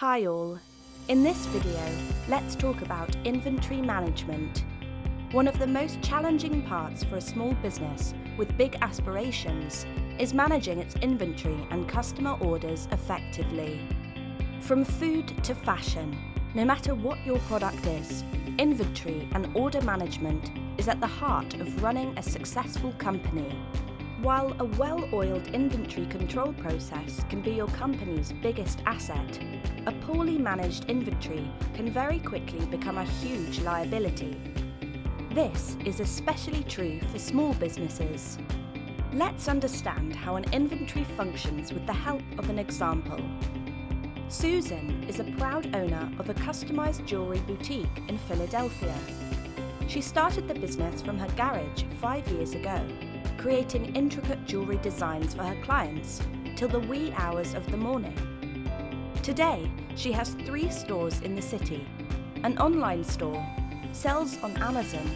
Hi all. In this video, let's talk about inventory management. One of the most challenging parts for a small business with big aspirations is managing its inventory and customer orders effectively. From food to fashion, no matter what your product is, inventory and order management is at the heart of running a successful company. While a well-oiled inventory control process can be your company's biggest asset, a poorly managed inventory can very quickly become a huge liability. This is especially true for small businesses. Let's understand how an inventory functions with the help of an example. Susan is a proud owner of a customized jewelry boutique in Philadelphia. She started the business from her garage 5 years ago, creating intricate jewelry designs for her clients till the wee hours of the morning. Today, she has 3 stores in the city, an online store, sells on Amazon,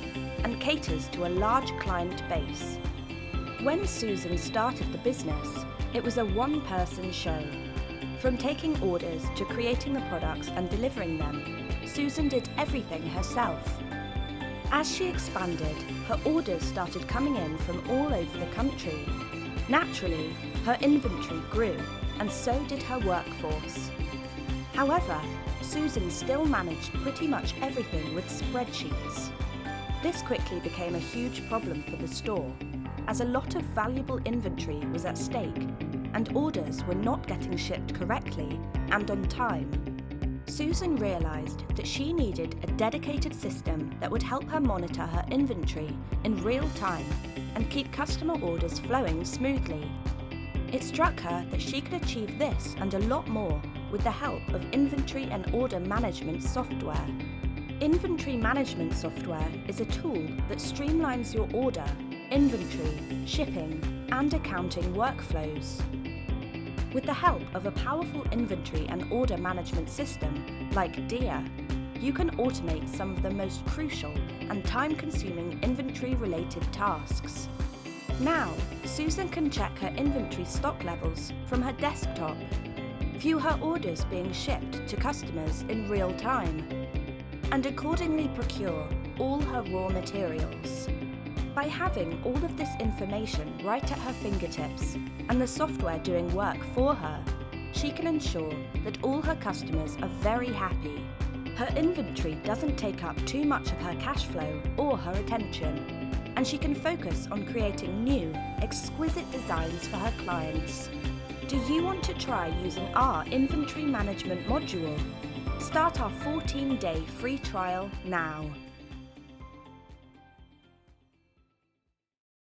and caters to a large client base. When Susan started the business, it was a one-person show. From taking orders to creating the products and delivering them, Susan did everything herself. As she expanded, her orders started coming in from all over the country. Naturally, her inventory grew, and so did her workforce. However, Susan still managed pretty much everything with spreadsheets. This quickly became a huge problem for the store, as a lot of valuable inventory was at stake, and orders were not getting shipped correctly and on time. Susan realized that she needed a dedicated system that would help her monitor her inventory in real time and keep customer orders flowing smoothly. It struck her that she could achieve this and a lot more with the help of inventory and order management software. Inventory management software is a tool that streamlines your order, inventory, shipping, and accounting workflows. With the help of a powerful inventory and order management system like Dia, you can automate some of the most crucial and time-consuming inventory-related tasks. Now, Susan can check her inventory stock levels from her desktop, view her orders being shipped to customers in real time, and accordingly procure all her raw materials. By having all of this information right at her fingertips and the software doing work for her, she can ensure that all her customers are very happy. Her inventory doesn't take up too much of her cash flow or her attention, and she can focus on creating new, exquisite designs for her clients. Do you want to try using our inventory management module? Start our 14-day free trial now.